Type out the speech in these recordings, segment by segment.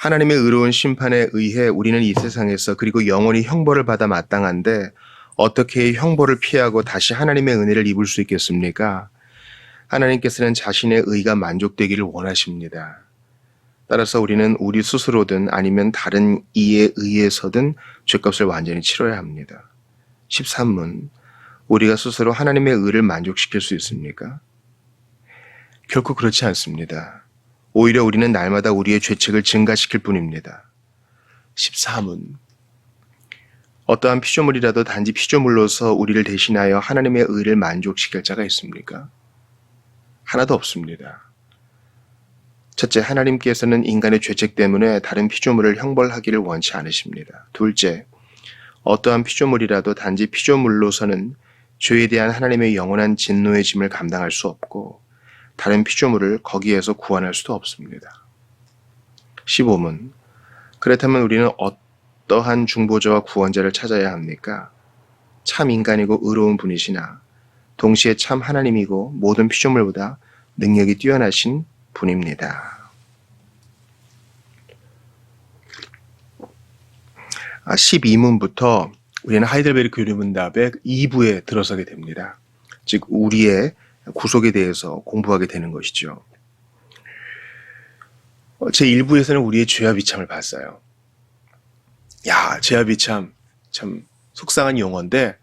하나님의 의로운 심판에 의해 우리는 이 세상에서 그리고 영원히 형벌을 받아 마땅한데 어떻게 형벌을 피하고 다시 하나님의 은혜를 입을 수 있겠습니까? 하나님께서는 자신의 의가 만족되기를 원하십니다. 따라서 우리는 우리 스스로든 아니면 다른 이에 의해서든 죄값을 완전히 치러야 합니다. 13문, 우리가 스스로 하나님의 의를 만족시킬 수 있습니까? 결코 그렇지 않습니다. 오히려 우리는 날마다 우리의 죄책을 증가시킬 뿐입니다. 14문, 어떠한 피조물이라도 단지 피조물로서 우리를 대신하여 하나님의 의를 만족시킬 자가 있습니까? 하나도 없습니다. 첫째, 하나님께서는 인간의 죄책 때문에 다른 피조물을 형벌하기를 원치 않으십니다. 둘째, 어떠한 피조물이라도 단지 피조물로서는 죄에 대한 하나님의 영원한 진노의 짐을 감당할 수 없고 다른 피조물을 거기에서 구원할 수도 없습니다. 15문, 그렇다면 우리는 어떠한 중보자와 구원자를 찾아야 합니까? 참 인간이고 의로운 분이시나 동시에 참 하나님이고 모든 피조물보다 능력이 뛰어나신 분입니다. 12문부터 우리는 하이델베르크 교리문답의 2부에 들어서게 됩니다. 즉 우리의 구속에 대해서 공부하게 되는 것이죠. 제1부에서는 우리의 죄와 비참을 봤어요. 야, 죄와 비참 참 속상한 용어인데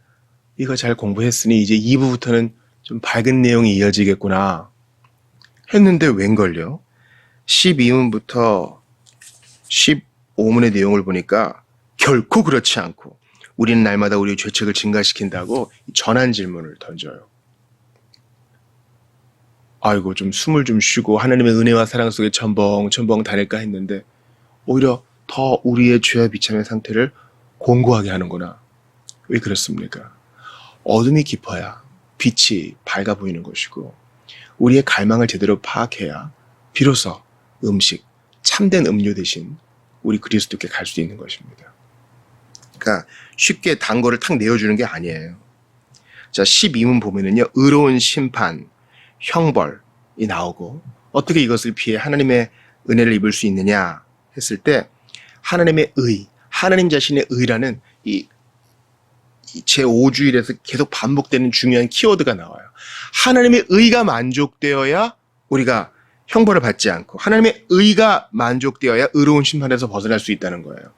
이거 잘 공부했으니 이제 2부부터는 좀 밝은 내용이 이어지겠구나 했는데 웬걸요? 12문부터 15문의 내용을 보니까 결코 그렇지 않고 우리는 날마다 우리의 죄책을 증가시킨다고 전한 질문을 던져요. 아이고 좀 숨을 좀 쉬고 하나님의 은혜와 사랑 속에 첨벙첨벙 다닐까 했는데 오히려 더 우리의 죄와 비참의 상태를 공고하게 하는구나. 왜 그렇습니까? 어둠이 깊어야 빛이 밝아 보이는 것이고 우리의 갈망을 제대로 파악해야 비로소 음식, 참된 음료 대신 우리 그리스도께 갈 수 있는 것입니다. 그러니까 쉽게 단 거를 탁 내어주는 게 아니에요. 자, 12문 보면은요, 의로운 심판, 형벌이 나오고 어떻게 이것을 피해 하나님의 은혜를 입을 수 있느냐 했을 때 하나님의 의, 하나님 자신의 의라는 이 제5주일에서 계속 반복되는 중요한 키워드가 나와요. 하나님의 의가 만족되어야 우리가 형벌을 받지 않고 하나님의 의가 만족되어야 의로운 심판에서 벗어날 수 있다는 거예요.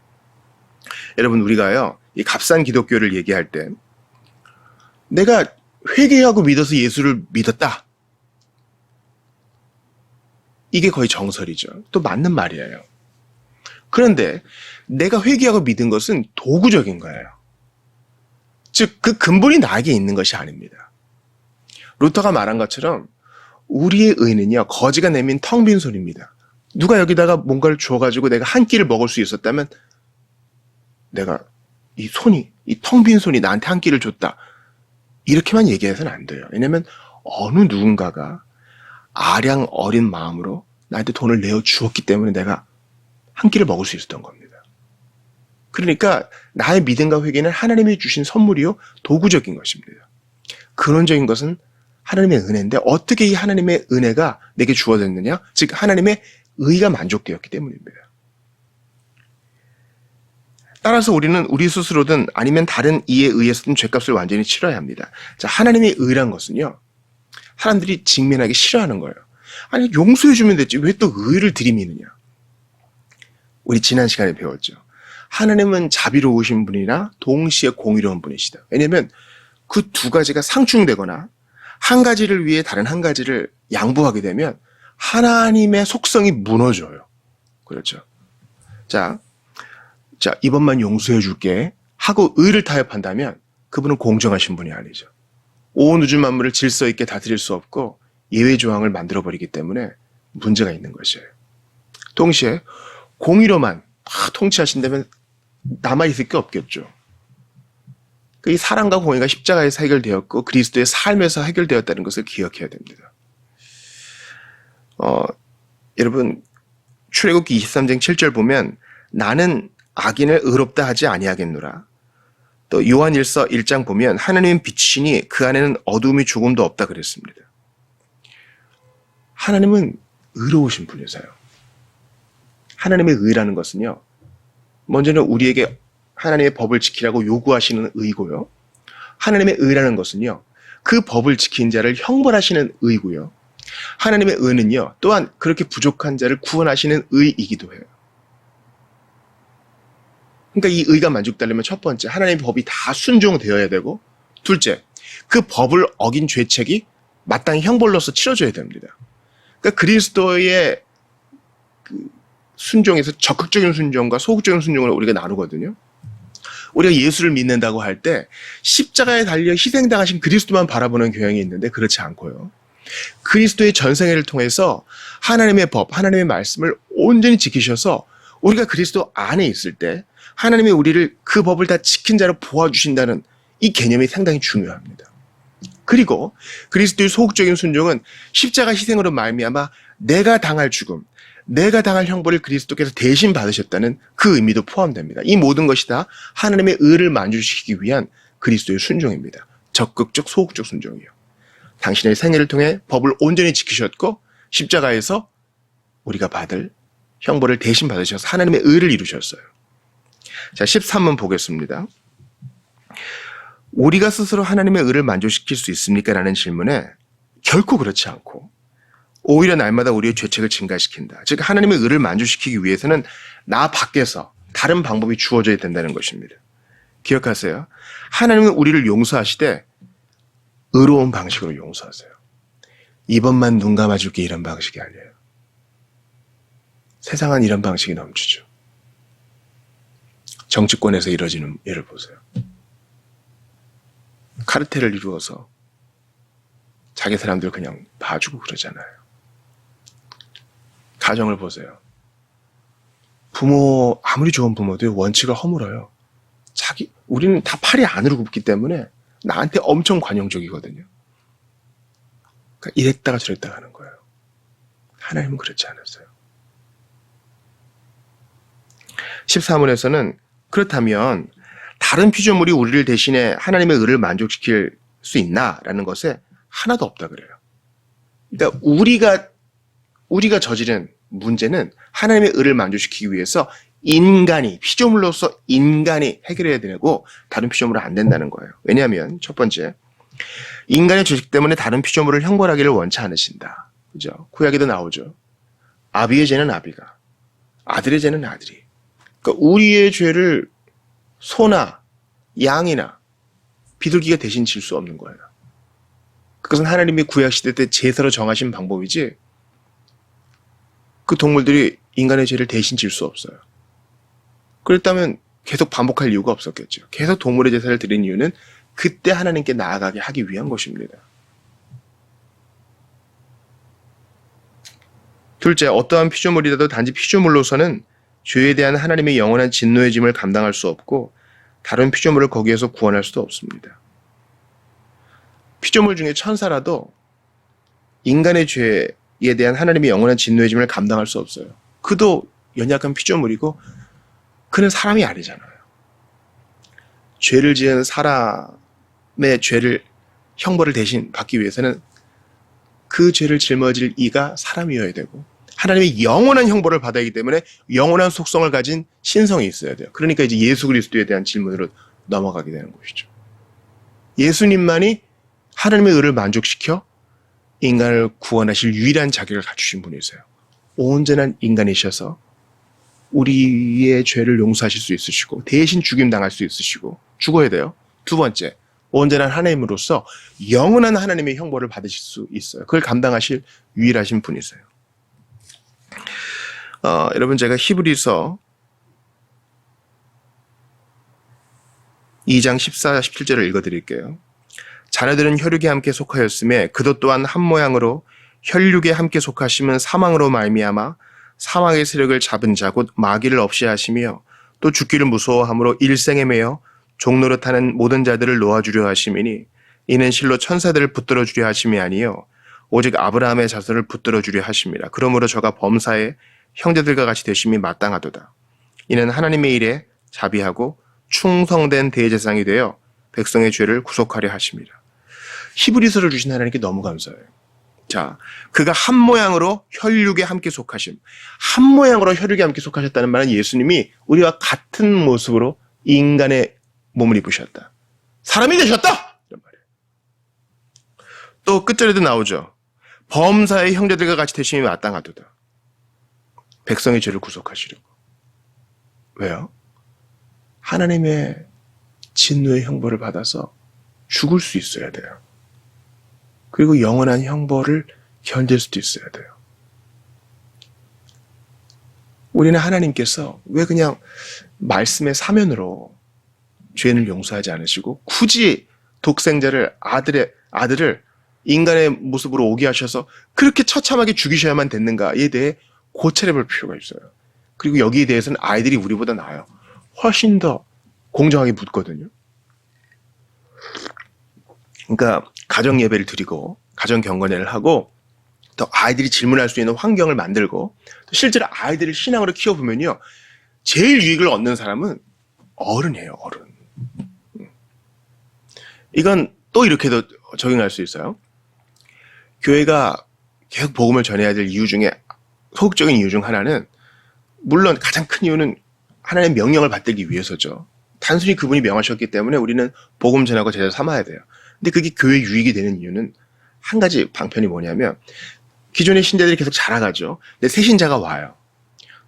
여러분 우리가요 이 값싼 기독교를 얘기할 때 내가 회개하고 믿어서 예수를 믿었다. 이게 거의 정설이죠. 또 맞는 말이에요. 그런데 내가 회개하고 믿은 것은 도구적인 거예요. 즉 그 근본이 나에게 있는 것이 아닙니다. 루터가 말한 것처럼 우리의 의는요 거지가 내민 텅 빈 손입니다. 누가 여기다가 뭔가를 주어가지고 내가 한 끼를 먹을 수 있었다면 내가 이 텅 빈 손이 나한테 한 끼를 줬다. 이렇게만 얘기해서는 안 돼요. 왜냐면 어느 누군가가 아량 어린 마음으로 나한테 돈을 내어 주었기 때문에 내가 한 끼를 먹을 수 있었던 겁니다. 그러니까 나의 믿음과 회개는 하나님이 주신 선물이요 도구적인 것입니다. 근원적인 것은 하나님의 은혜인데 어떻게 이 하나님의 은혜가 내게 주어졌느냐? 즉 하나님의 의가 만족되었기 때문입니다. 따라서 우리는 우리 스스로든 아니면 다른 이에 의해서든 죄값을 완전히 치러야 합니다. 자, 하나님의 의란 것은요. 사람들이 직면하기 싫어하는 거예요. 아니 용서해주면 됐지 왜 또 의를 들이미느냐. 우리 지난 시간에 배웠죠. 하나님은 자비로우신 분이나 동시에 공의로운 분이시다. 왜냐하면 그 두 가지가 상충되거나 한 가지를 위해 다른 한 가지를 양보하게 되면 하나님의 속성이 무너져요. 그렇죠. 자, 이번만 용서해 줄게 하고 의를 타협한다면 그분은 공정하신 분이 아니죠. 온 우주 만물을 질서 있게 다스릴 수 없고 예외 조항을 만들어버리기 때문에 문제가 있는 것이에요. 동시에 공의로만 다 통치하신다면 남아있을 게 없겠죠. 이 사랑과 공의가 십자가에서 해결되었고 그리스도의 삶에서 해결되었다는 것을 기억해야 됩니다. 여러분 출애굽기 23장 7절 보면 나는 악인을 의롭다 하지 아니하겠노라. 또 요한일서 1장 보면 하나님은 빛이시니 그 안에는 어두움이 조금도 없다 그랬습니다. 하나님은 의로우신 분이세요. 하나님의 의라는 것은요, 먼저는 우리에게 하나님의 법을 지키라고 요구하시는 의고요. 하나님의 의라는 것은요, 그 법을 지킨 자를 형벌하시는 의고요. 하나님의 의는요, 또한 그렇게 부족한 자를 구원하시는 의이기도 해요. 그러니까 이 의가 만족되려면 첫 번째, 하나님의 법이 다 순종되어야 되고, 둘째, 그 법을 어긴 죄책이 마땅히 형벌로서 치러져야 됩니다. 그러니까 그리스도의 순종에서 적극적인 순종과 소극적인 순종을 우리가 나누거든요. 우리가 예수를 믿는다고 할 때 십자가에 달려 희생당하신 그리스도만 바라보는 경향이 있는데 그렇지 않고요. 그리스도의 전생애를 통해서 하나님의 법, 하나님의 말씀을 온전히 지키셔서 우리가 그리스도 안에 있을 때 하나님이 우리를 그 법을 다 지킨 자로 보아주신다는 이 개념이 상당히 중요합니다. 그리고 그리스도의 소극적인 순종은 십자가 희생으로 말미암아 내가 당할 죽음, 내가 당할 형벌을 그리스도께서 대신 받으셨다는 그 의미도 포함됩니다. 이 모든 것이 다 하나님의 의를 만족시키기 위한 그리스도의 순종입니다. 적극적, 소극적 순종이요. 당신의 생애를 통해 법을 온전히 지키셨고 십자가에서 우리가 받을 형벌을 대신 받으셔서 하나님의 의를 이루셨어요. 자, 13문 보겠습니다. 우리가 스스로 하나님의 의를 만족시킬 수 있습니까? 라는 질문에 결코 그렇지 않고 오히려 날마다 우리의 죄책을 증가시킨다. 즉 하나님의 의를 만족시키기 위해서는 나 밖에서 다른 방법이 주어져야 된다는 것입니다. 기억하세요. 하나님은 우리를 용서하시되 의로운 방식으로 용서하세요. 이번만 눈 감아줄게 이런 방식이 아니에요. 세상은 이런 방식이 넘치죠. 정치권에서 이뤄지는 예를 보세요. 카르텔을 이루어서 자기 사람들 그냥 봐주고 그러잖아요. 가정을 보세요. 부모, 아무리 좋은 부모도 원칙을 허물어요. 우리는 다 팔이 안으로 굽기 때문에 나한테 엄청 관용적이거든요. 그러니까 이랬다가 저랬다가 하는 거예요. 하나님은 그렇지 않았어요. 14문에서는 그렇다면 다른 피조물이 우리를 대신해 하나님의 의를 만족시킬 수 있나라는 것에 하나도 없다 그래요. 그러니까 우리가 저지른 문제는 하나님의 의를 만족시키기 위해서 피조물로서 인간이 해결해야 되고 다른 피조물은 안 된다는 거예요. 왜냐하면 첫 번째, 인간의 죄식 때문에 다른 피조물을 형벌하기를 원치 않으신다. 그죠? 구약에도 나오죠. 아비의 죄는 아비가, 아들의 죄는 아들이. 그러니까 우리의 죄를 소나 양이나 비둘기가 대신 질 수 없는 거예요. 그것은 하나님이 구약시대 때 제사로 정하신 방법이지 그 동물들이 인간의 죄를 대신 질 수 없어요. 그렇다면 계속 반복할 이유가 없었겠죠. 계속 동물의 제사를 드린 이유는 그때 하나님께 나아가게 하기 위한 것입니다. 둘째, 어떠한 피조물이라도 단지 피조물로서는 죄에 대한 하나님의 영원한 진노의 짐을 감당할 수 없고 다른 피조물을 거기에서 구원할 수도 없습니다. 피조물 중에 천사라도 인간의 죄에 대한 하나님의 영원한 진노의 짐을 감당할 수 없어요. 그도 연약한 피조물이고 그는 사람이 아니잖아요. 죄를 지은 사람의 형벌을 대신 받기 위해서는 그 죄를 짊어질 이가 사람이어야 되고 하나님의 영원한 형벌을 받아야 하기 때문에 영원한 속성을 가진 신성이 있어야 돼요. 그러니까 이제 예수 그리스도에 대한 질문으로 넘어가게 되는 것이죠. 예수님만이 하나님의 의를 만족시켜 인간을 구원하실 유일한 자격을 갖추신 분이세요. 온전한 인간이셔서 우리의 죄를 용서하실 수 있으시고 대신 죽임당할 수 있으시고 죽어야 돼요. 두 번째, 온전한 하나님으로서 영원한 하나님의 형벌을 받으실 수 있어요. 그걸 감당하실 유일하신 분이세요. 여러분 제가 히브리서 2장 14, 17절을 읽어드릴게요. 자녀들은 혈육에 함께 속하였음에 그도 또한 한 모양으로 혈육에 함께 속하심은 사망으로 말미암아 사망의 세력을 잡은 자 곧 마귀를 없이 하시며 또 죽기를 무서워함으로 일생에 매여 종노릇하는 모든 자들을 놓아주려 하심이니 이는 실로 천사들을 붙들어 주려 하심이 아니요 오직 아브라함의 자손을 붙들어 주려 하심이라. 그러므로 저가 범사에 형제들과 같이 되심이 마땅하도다. 이는 하나님의 일에 자비하고 충성된 대제사장이 되어 백성의 죄를 구속하려 하심이라. 히브리서를 주신 하나님께 너무 감사해요. 자, 그가 한 모양으로 혈육에 함께 속하심. 한 모양으로 혈육에 함께 속하셨다는 말은 예수님이 우리와 같은 모습으로 인간의 몸을 입으셨다. 사람이 되셨다! 이런 말이에요. 또 끝절에도 나오죠. 범사의 형제들과 같이 되심이 마땅하도다. 백성의 죄를 구속하시려고. 왜요? 하나님의 진노의 형벌을 받아서 죽을 수 있어야 돼요. 그리고 영원한 형벌을 견딜 수도 있어야 돼요. 우리는 하나님께서 왜 그냥 말씀의 사면으로 죄를 용서하지 않으시고 굳이 독생자를 아들을 인간의 모습으로 오게 하셔서 그렇게 처참하게 죽이셔야만 됐는가에 대해 고찰해 볼 필요가 있어요. 그리고 여기에 대해서는 아이들이 우리보다 나아요. 훨씬 더 공정하게 묻거든요. 그러니까 가정 예배를 드리고 가정 경건회를 하고 또 아이들이 질문할 수 있는 환경을 만들고 또 실제로 아이들을 신앙으로 키워보면요. 제일 유익을 얻는 사람은 어른이에요. 어른. 이건 또 이렇게도 적용할 수 있어요. 교회가 계속 복음을 전해야 될 이유 중에 소극적인 이유 중 하나는 물론 가장 큰 이유는 하나님의 명령을 받들기 위해서죠. 단순히 그분이 명하셨기 때문에 우리는 복음 전하고 제자 삼아야 돼요. 근데 그게 교회 유익이 되는 이유는 한 가지 방편이 뭐냐면 기존의 신자들이 계속 자라가죠. 근데 새 신자가 와요.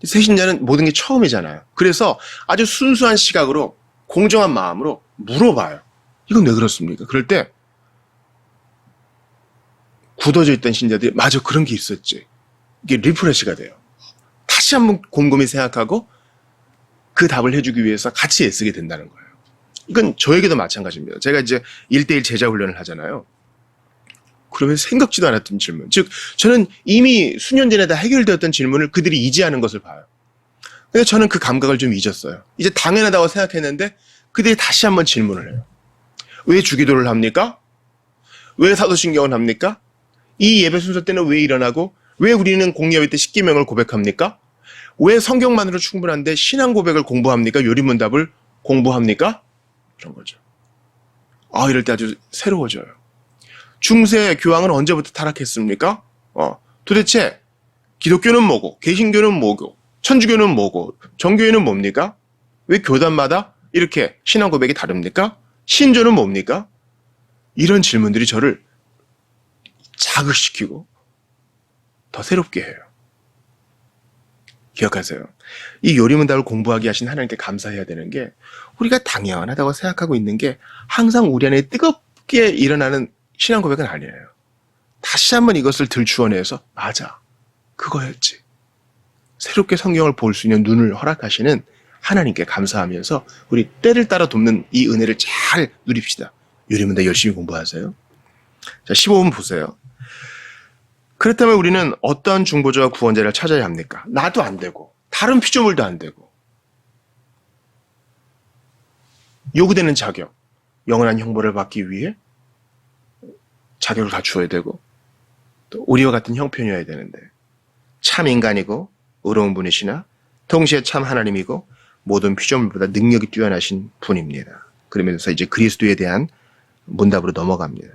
새 신자는 모든 게 처음이잖아요. 그래서 아주 순수한 시각으로 공정한 마음으로 물어봐요. 이건 왜 그렇습니까? 그럴 때 굳어져 있던 신자들이 맞아 그런 게 있었지. 이게 리프레시가 돼요. 다시 한번 곰곰이 생각하고 그 답을 해주기 위해서 같이 애쓰게 된다는 거예요. 이건 저에게도 마찬가지입니다. 제가 이제 1대1 제자 훈련을 하잖아요. 그러면 생각지도 않았던 질문. 즉, 저는 이미 수년 전에 다 해결되었던 질문을 그들이 이지하는 것을 봐요. 그래서 저는 그 감각을 좀 잊었어요. 이제 당연하다고 생각했는데 그들이 다시 한번 질문을 해요. 왜 주기도를 합니까? 왜 사도신경을 합니까? 이 예배 순서 때는 왜 일어나고 왜 우리는 공예회 때 십계명을 고백합니까? 왜 성경만으로 충분한데 신앙 고백을 공부합니까? 요리문답을 공부합니까? 그런 거죠. 이럴 때 아주 새로워져요. 중세 교황은 언제부터 타락했습니까? 도대체 기독교는 뭐고 개신교는 뭐고 천주교는 뭐고 정교회는 뭡니까? 왜 교단마다 이렇게 신앙 고백이 다릅니까? 신조는 뭡니까? 이런 질문들이 저를 자극시키고 더 새롭게 해요. 기억하세요. 이 요리문답을 공부하게 하신 하나님께 감사해야 되는 게 우리가 당연하다고 생각하고 있는 게 항상 우리 안에 뜨겁게 일어나는 신앙 고백은 아니에요. 다시 한번 이것을 들추어내서 맞아. 그거였지. 새롭게 성경을 볼 수 있는 눈을 허락하시는 하나님께 감사하면서 우리 때를 따라 돕는 이 은혜를 잘 누립시다. 요리문답 열심히 공부하세요. 자, 15분 보세요. 그렇다면 우리는 어떤 중보자와 구원자를 찾아야 합니까? 나도 안 되고 다른 피조물도 안 되고 요구되는 자격, 영원한 형벌을 받기 위해 자격을 갖추어야 되고 또 우리와 같은 형편이어야 되는데 참 인간이고 의로운 분이시나 동시에 참 하나님이고 모든 피조물보다 능력이 뛰어나신 분입니다. 그러면서 이제 그리스도에 대한 문답으로 넘어갑니다.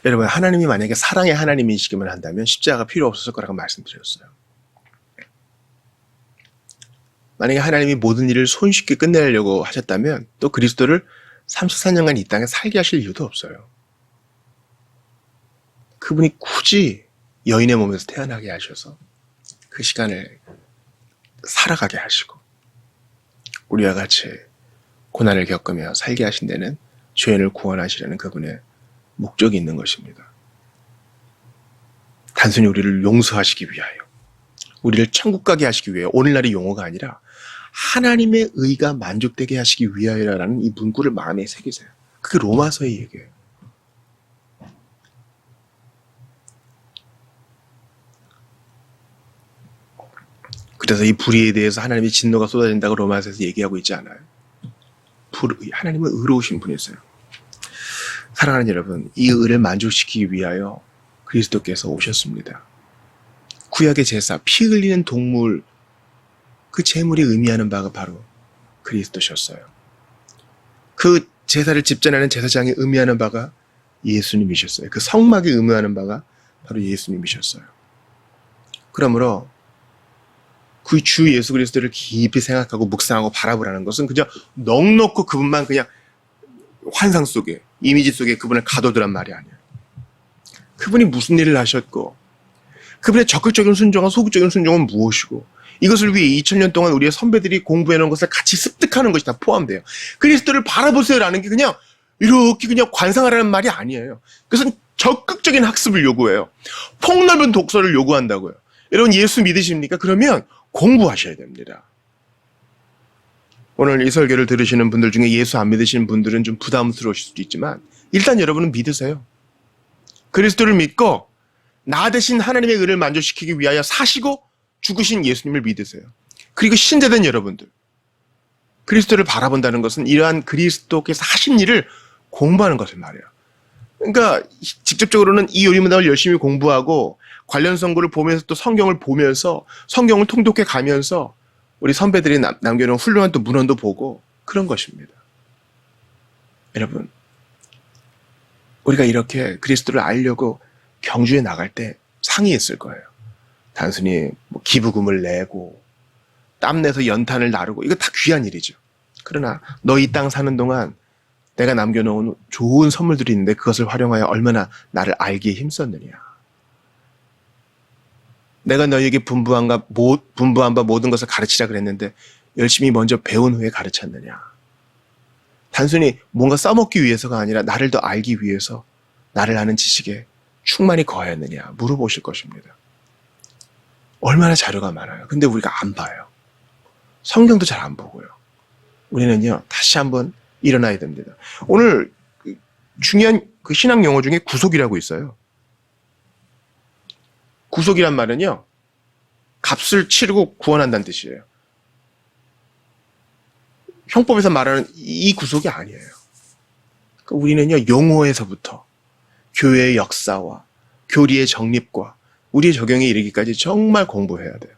여러분, 하나님이 만약에 사랑의 하나님이시기만 한다면 십자가가 필요 없었을 거라고 말씀드렸어요. 만약에 하나님이 모든 일을 손쉽게 끝내려고 하셨다면 또 그리스도를 34년간 이 땅에 살게 하실 이유도 없어요. 그분이 굳이 여인의 몸에서 태어나게 하셔서 그 시간을 살아가게 하시고 우리와 같이 고난을 겪으며 살게 하신 데는 죄인을 구원하시려는 그분의 목적이 있는 것입니다. 단순히 우리를 용서하시기 위하여, 우리를 천국 가게 하시기 위해 오늘날의 용어가 아니라 하나님의 의가 만족되게 하시기 위하여라는 이 문구를 마음에 새기세요. 그게 로마서의 얘기예요. 그래서 이 불의에 대해서 하나님의 진노가 쏟아진다고 로마서에서 얘기하고 있지 않아요. 하나님은 의로우신 분이세요. 사랑하는 여러분, 이 의를 만족시키기 위하여 그리스도께서 오셨습니다. 구약의 제사, 피 흘리는 동물, 그 제물이 의미하는 바가 바로 그리스도셨어요. 그 제사를 집전하는 제사장이 의미하는 바가 예수님이셨어요. 그 성막이 의미하는 바가 바로 예수님이셨어요. 그러므로 그 주 예수 그리스도를 깊이 생각하고 묵상하고 바라보라는 것은 그저 넋놓고 그분만 그냥 환상 속에, 이미지 속에 그분을 가둬두란 말이 아니에요. 그분이 무슨 일을 하셨고, 그분의 적극적인 순종과 소극적인 순종은 무엇이고, 이것을 위해 2000년 동안 우리의 선배들이 공부해놓은 것을 같이 습득하는 것이 다 포함돼요. 그리스도를 바라보세요라는 게 그냥 이렇게 그냥 관상하라는 말이 아니에요. 그것은 적극적인 학습을 요구해요. 폭넓은 독서를 요구한다고요. 여러분 예수 믿으십니까? 그러면 공부하셔야 됩니다. 오늘 이 설교를 들으시는 분들 중에 예수 안 믿으시는 분들은 좀 부담스러우실 수도 있지만 일단 여러분은 믿으세요. 그리스도를 믿고 나 대신 하나님의 의를 만족시키기 위하여 사시고 죽으신 예수님을 믿으세요. 그리고 신자된 여러분들, 그리스도를 바라본다는 것은 이러한 그리스도께서 하신 일을 공부하는 것을 말이에요. 그러니까 직접적으로는 이 요리문답을 열심히 공부하고 관련 성구를 보면서 또 성경을 보면서 성경을 통독해 가면서 우리 선배들이 남겨놓은 훌륭한 또 문헌도 보고 그런 것입니다. 여러분, 우리가 이렇게 그리스도를 알려고 경주에 나갈 때 상이 있을 거예요. 단순히 뭐 기부금을 내고 땀내서 연탄을 나르고 이거 다 귀한 일이죠. 그러나 너 이 땅 사는 동안 내가 남겨놓은 좋은 선물들이 있는데 그것을 활용하여 얼마나 나를 알기에 힘썼느냐. 내가 너에게 분부한 바 모든 것을 가르치라 그랬는데 열심히 먼저 배운 후에 가르쳤느냐. 단순히 뭔가 써먹기 위해서가 아니라 나를 더 알기 위해서 나를 아는 지식에 충만히 거하였느냐 물어보실 것입니다. 얼마나 자료가 많아요. 근데 우리가 안 봐요. 성경도 잘 안 보고요. 우리는요 다시 한번 일어나야 됩니다. 오늘 중요한 그 신학 용어 중에 구속이라고 있어요. 구속이란 말은요 값을 치르고 구원한다는 뜻이에요. 형법에서 말하는 이 구속이 아니에요. 그러니까 우리는요 용어에서부터 교회의 역사와 교리의 정립과 우리의 적용에 이르기까지 정말 공부해야 돼요.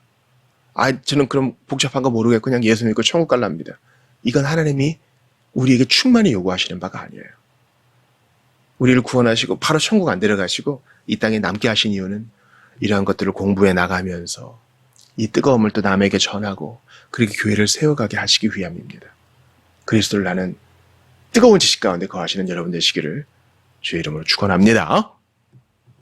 저는 그럼 복잡한 거 모르겠고 그냥 예수 믿고 천국 갈랍니다. 이건 하나님이 우리에게 충만히 요구하시는 바가 아니에요. 우리를 구원하시고 바로 천국 안 데려가시고 이 땅에 남게 하신 이유는 이러한 것들을 공부해 나가면서 이 뜨거움을 또 남에게 전하고 그렇게 교회를 세워가게 하시기 위함입니다. 그리스도를 아는 뜨거운 지식 가운데 거하시는 여러분 되시기를 주의 이름으로 축원합니다.